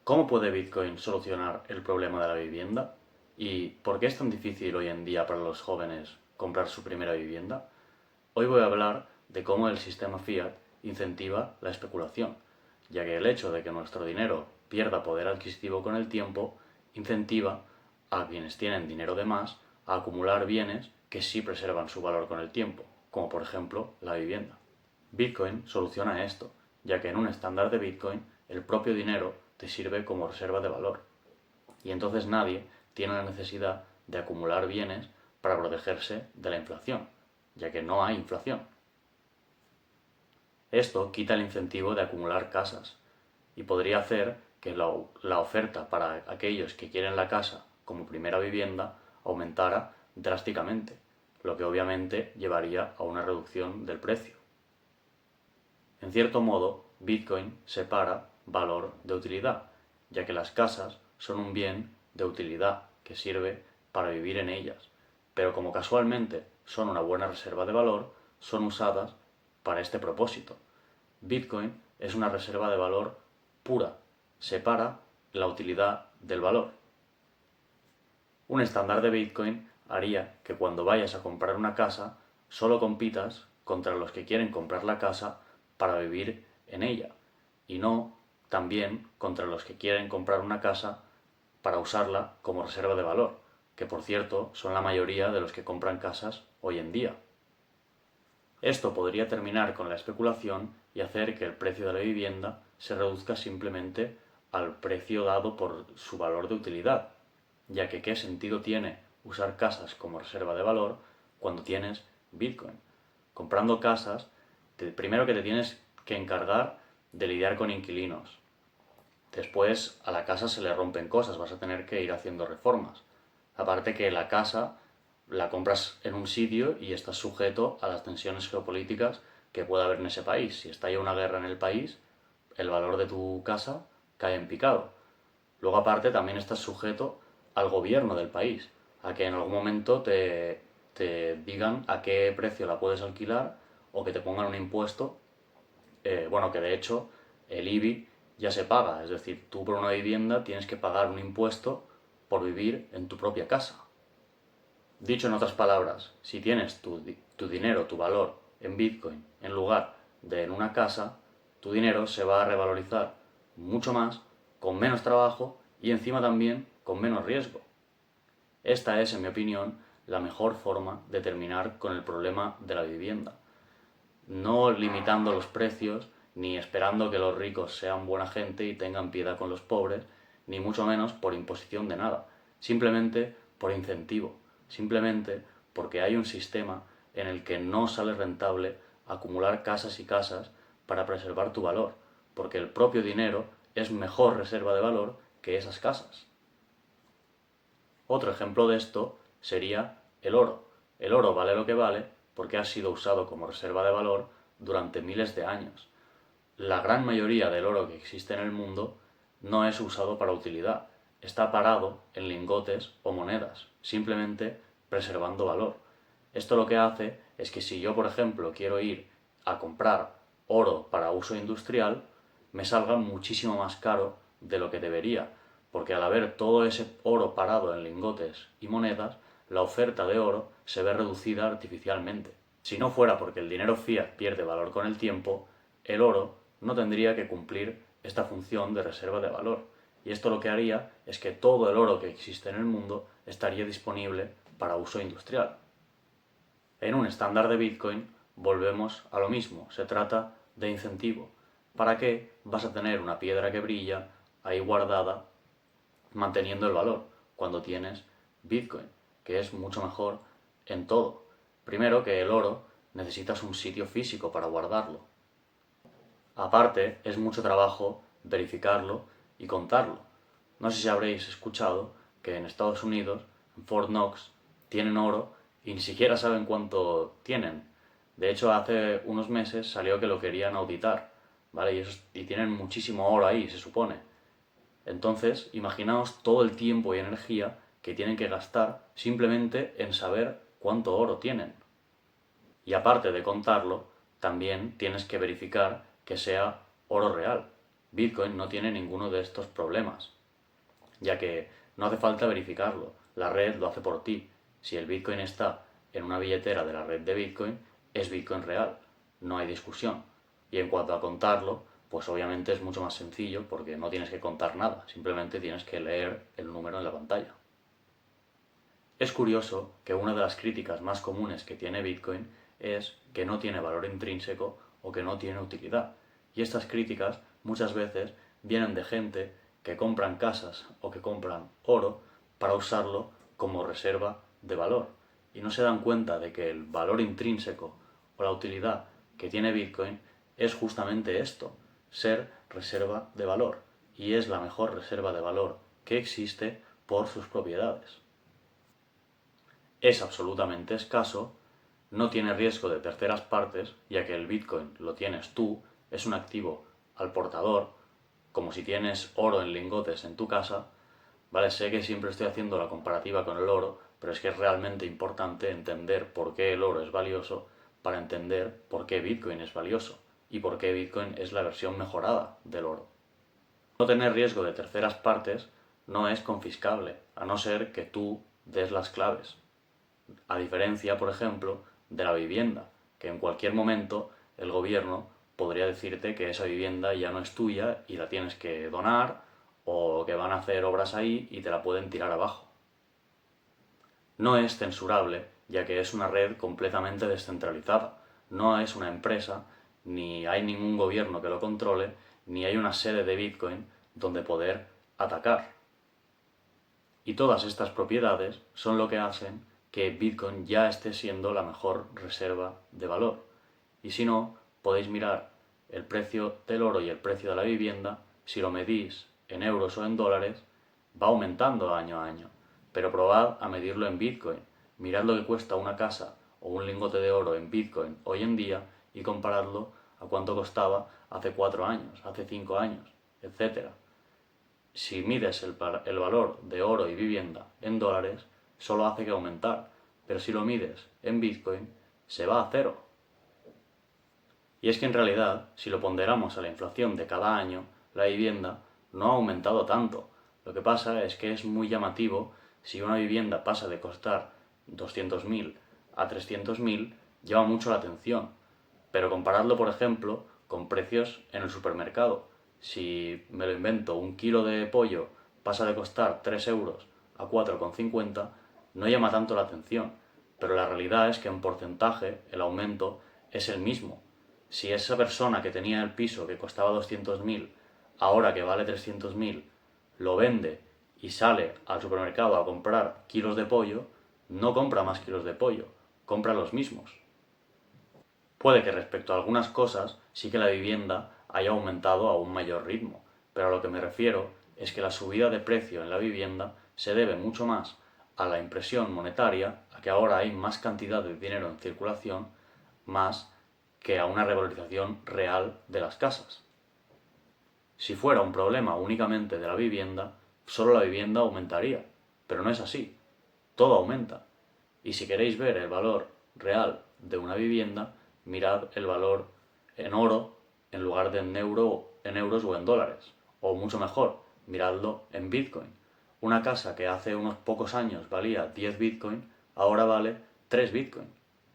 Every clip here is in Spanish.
¿Cómo puede Bitcoin solucionar el problema de la vivienda? ¿Y por qué es tan difícil hoy en día para los jóvenes comprar su primera vivienda? Hoy voy a hablar de cómo el sistema fiat incentiva la especulación, ya que el hecho de que nuestro dinero pierda poder adquisitivo con el tiempo incentiva a quienes tienen dinero de más a acumular bienes que sí preservan su valor con el tiempo, como por ejemplo la vivienda. Bitcoin soluciona esto, ya que en un estándar de Bitcoin el propio dinero te sirve como reserva de valor, y entonces nadie tiene la necesidad de acumular bienes para protegerse de la inflación, ya que no hay inflación. Esto quita el incentivo de acumular casas y podría hacer que la oferta para aquellos que quieren la casa como primera vivienda aumentara drásticamente, lo que obviamente llevaría a una reducción del precio. En cierto modo, Bitcoin separa valor de utilidad, ya que las casas son un bien de utilidad que sirve para vivir en ellas, pero como casualmente son una buena reserva de valor, son usadas para este propósito. Bitcoin es una reserva de valor pura, separa la utilidad del valor. Un estándar de Bitcoin haría que cuando vayas a comprar una casa, solo compitas contra los que quieren comprar la casa para vivir en ella, y no también contra los que quieren comprar una casa para usarla como reserva de valor, que por cierto son la mayoría de los que compran casas hoy en día. Esto podría terminar con la especulación y hacer que el precio de la vivienda se reduzca simplemente al precio dado por su valor de utilidad, ya que ¿qué sentido tiene usar casas como reserva de valor cuando tienes Bitcoin? Comprando casas, primero que te tienes que encargar de lidiar con inquilinos. Después a la casa se le rompen cosas, vas a tener que ir haciendo reformas. Aparte que la casa la compras en un sitio y estás sujeto a las tensiones geopolíticas que pueda haber en ese país. Si estalla una guerra en el país, el valor de tu casa cae en picado. Luego aparte también estás sujeto al gobierno del país, a que en algún momento te digan a qué precio la puedes alquilar o que te pongan un impuesto, bueno, que de hecho el IBI ya se paga, es decir, tú por una vivienda tienes que pagar un impuesto por vivir en tu propia casa. Dicho en otras palabras, si tienes tu dinero, tu valor en Bitcoin en lugar de en una casa, tu dinero se va a revalorizar mucho más, con menos trabajo y encima también con menos riesgo. Esta es, en mi opinión, la mejor forma de terminar con el problema de la vivienda. No limitando los precios, ni esperando que los ricos sean buena gente y tengan piedad con los pobres, ni mucho menos por imposición de nada, simplemente por incentivo, simplemente porque hay un sistema en el que no sale rentable acumular casas y casas para preservar tu valor, porque el propio dinero es mejor reserva de valor que esas casas. Otro ejemplo de esto sería el oro. El oro vale lo que vale porque ha sido usado como reserva de valor durante miles de años. La gran mayoría del oro que existe en el mundo no es usado para utilidad, está parado en lingotes o monedas, simplemente preservando valor. Esto lo que hace es que si yo, por ejemplo, quiero ir a comprar oro para uso industrial, me salga muchísimo más caro de lo que debería, porque al haber todo ese oro parado en lingotes y monedas, la oferta de oro se ve reducida artificialmente. Si no fuera porque el dinero fiat pierde valor con el tiempo, el oro no tendría que cumplir esta función de reserva de valor. Y esto lo que haría es que todo el oro que existe en el mundo estaría disponible para uso industrial. En un estándar de Bitcoin volvemos a lo mismo, se trata de incentivo. ¿Para qué vas a tener una piedra que brilla ahí guardada manteniendo el valor cuando tienes Bitcoin, que es mucho mejor en todo? Primero que el oro necesitas un sitio físico para guardarlo. Aparte, es mucho trabajo verificarlo y contarlo. No sé si habréis escuchado que en Estados Unidos, en Fort Knox, tienen oro y ni siquiera saben cuánto tienen. De hecho, hace unos meses salió que lo querían auditar, ¿vale? Y tienen muchísimo oro ahí, se supone. Entonces, imaginaos todo el tiempo y energía que tienen que gastar simplemente en saber cuánto oro tienen. Y aparte de contarlo, también tienes que verificar que sea oro real, Bitcoin no tiene ninguno de estos problemas, ya que no hace falta verificarlo, la red lo hace por ti. Si el Bitcoin está en una billetera de la red de Bitcoin, es Bitcoin real, no hay discusión. Y en cuanto a contarlo, pues obviamente es mucho más sencillo porque no tienes que contar nada, simplemente tienes que leer el número en la pantalla. Es curioso que una de las críticas más comunes que tiene Bitcoin es que no tiene valor intrínseco o que no tiene utilidad. Y estas críticas muchas veces vienen de gente que compran casas o que compran oro para usarlo como reserva de valor. Y no se dan cuenta de que el valor intrínseco o la utilidad que tiene Bitcoin es justamente esto, ser reserva de valor. Y es la mejor reserva de valor que existe por sus propiedades. Es absolutamente escaso, no tiene riesgo de terceras partes, ya que el Bitcoin lo tienes tú, es un activo al portador, como si tienes oro en lingotes en tu casa, ¿vale? Sé que siempre estoy haciendo la comparativa con el oro, pero es que es realmente importante entender por qué el oro es valioso para entender por qué Bitcoin es valioso y por qué Bitcoin es la versión mejorada del oro. No tener riesgo de terceras partes no es confiscable, a no ser que tú des las claves. A diferencia, por ejemplo, de la vivienda, que en cualquier momento el gobierno podría decirte que esa vivienda ya no es tuya y la tienes que donar o que van a hacer obras ahí y te la pueden tirar abajo. No es censurable, ya que es una red completamente descentralizada. No es una empresa, ni hay ningún gobierno que lo controle, ni hay una sede de Bitcoin donde poder atacar. Y todas estas propiedades son lo que hacen que Bitcoin ya esté siendo la mejor reserva de valor. Y si no, podéis mirar el precio del oro y el precio de la vivienda, si lo medís en euros o en dólares, va aumentando año a año. Pero probad a medirlo en Bitcoin. Mirad lo que cuesta una casa o un lingote de oro en Bitcoin hoy en día y comparadlo a cuánto costaba hace 4 años, hace 5 años, etc. Si mides el valor de oro y vivienda en dólares, solo hace que aumentar, pero si lo mides en Bitcoin, se va a cero. Y es que en realidad, si lo ponderamos a la inflación de cada año, la vivienda no ha aumentado tanto. Lo que pasa es que es muy llamativo si una vivienda pasa de costar 200.000 a 300.000, llama mucho la atención. Pero comparadlo, por ejemplo, con precios en el supermercado. Si me lo invento, un kilo de pollo pasa de costar 3 euros a 4,50, no llama tanto la atención. Pero la realidad es que en porcentaje el aumento es el mismo. Si esa persona que tenía el piso que costaba 200.000, ahora que vale 300.000, lo vende y sale al supermercado a comprar kilos de pollo, no compra más kilos de pollo, compra los mismos. Puede que respecto a algunas cosas sí que la vivienda haya aumentado a un mayor ritmo, pero a lo que me refiero es que la subida de precio en la vivienda se debe mucho más a la impresión monetaria, a que ahora hay más cantidad de dinero en circulación, más que a una revalorización real de las casas. Si fuera un problema únicamente de la vivienda, solo la vivienda aumentaría, pero no es así, todo aumenta. Y si queréis ver el valor real de una vivienda, mirad el valor en oro en lugar de en euros o en dólares. O mucho mejor, miradlo en Bitcoin. Una casa que hace unos pocos años valía 10 Bitcoin, ahora vale 3 Bitcoin.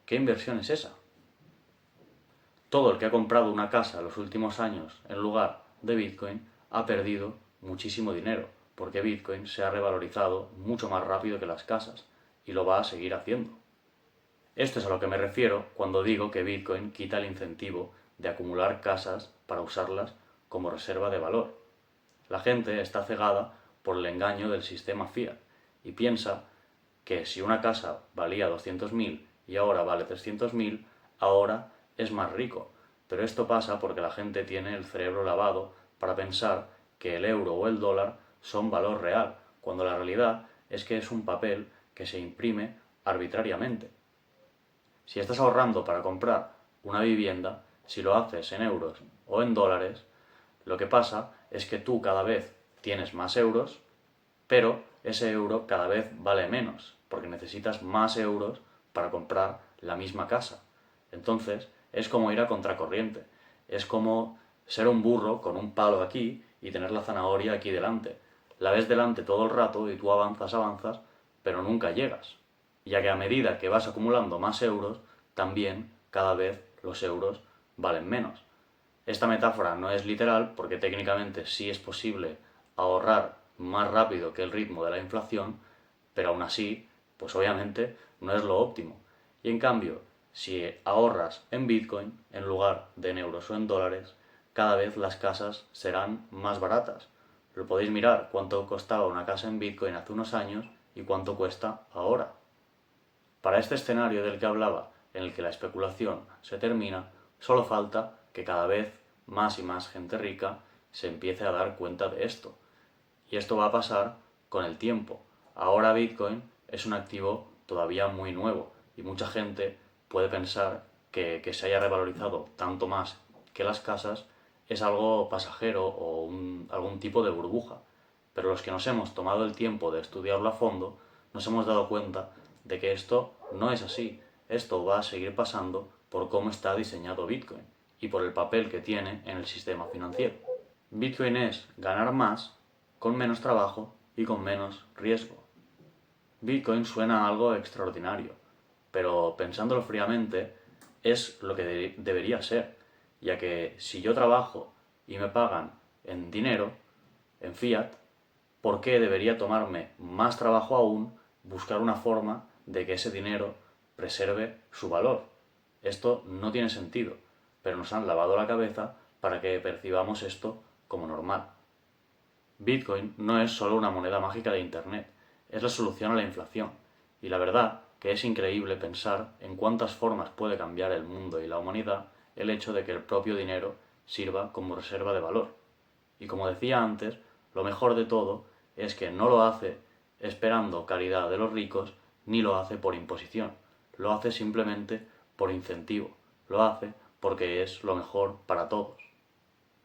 ¿Qué inversión es esa? Todo el que ha comprado una casa en los últimos años en lugar de Bitcoin ha perdido muchísimo dinero, porque Bitcoin se ha revalorizado mucho más rápido que las casas y lo va a seguir haciendo. Esto es a lo que me refiero cuando digo que Bitcoin quita el incentivo de acumular casas para usarlas como reserva de valor. La gente está cegada por el engaño del sistema fiat y piensa que si una casa valía 200.000 y ahora vale 300.000, ahora es más rico. Pero esto pasa porque la gente tiene el cerebro lavado para pensar que el euro o el dólar son valor real, cuando la realidad es que es un papel que se imprime arbitrariamente. Si estás ahorrando para comprar una vivienda, si lo haces en euros o en dólares, lo que pasa es que tú cada vez tienes más euros, pero ese euro cada vez vale menos, porque necesitas más euros para comprar la misma casa. Entonces, es como ir a contracorriente. Es como ser un burro con un palo aquí y tener la zanahoria aquí delante. La ves delante todo el rato y tú avanzas, pero nunca llegas. Ya que a medida que vas acumulando más euros, también cada vez los euros valen menos. Esta metáfora no es literal porque técnicamente sí es posible ahorrar más rápido que el ritmo de la inflación, pero aún así, pues obviamente no es lo óptimo. Y en cambio, si ahorras en Bitcoin en lugar de en euros o en dólares, cada vez las casas serán más baratas. Lo podéis mirar cuánto costaba una casa en Bitcoin hace unos años y cuánto cuesta ahora. Para este escenario del que hablaba, en el que la especulación se termina, solo falta que cada vez más y más gente rica se empiece a dar cuenta de esto. Y esto va a pasar con el tiempo. Ahora Bitcoin es un activo todavía muy nuevo y mucha gente puede pensar que se haya revalorizado tanto más que las casas es algo pasajero o algún tipo de burbuja. Pero los que nos hemos tomado el tiempo de estudiarlo a fondo, nos hemos dado cuenta de que esto no es así. Esto va a seguir pasando por cómo está diseñado Bitcoin y por el papel que tiene en el sistema financiero. Bitcoin es ganar más con menos trabajo y con menos riesgo. Bitcoin suena a algo extraordinario, pero pensándolo fríamente es lo que debería ser, ya que si yo trabajo y me pagan en dinero, en fiat, ¿por qué debería tomarme más trabajo aún buscar una forma de que ese dinero preserve su valor? Esto no tiene sentido, pero nos han lavado la cabeza para que percibamos esto como normal. Bitcoin no es solo una moneda mágica de Internet, es la solución a la inflación. Y la verdad que es increíble pensar en cuántas formas puede cambiar el mundo y la humanidad el hecho de que el propio dinero sirva como reserva de valor. Y como decía antes, lo mejor de todo es que no lo hace esperando caridad de los ricos, ni lo hace por imposición. Lo hace simplemente por incentivo. Lo hace porque es lo mejor para todos.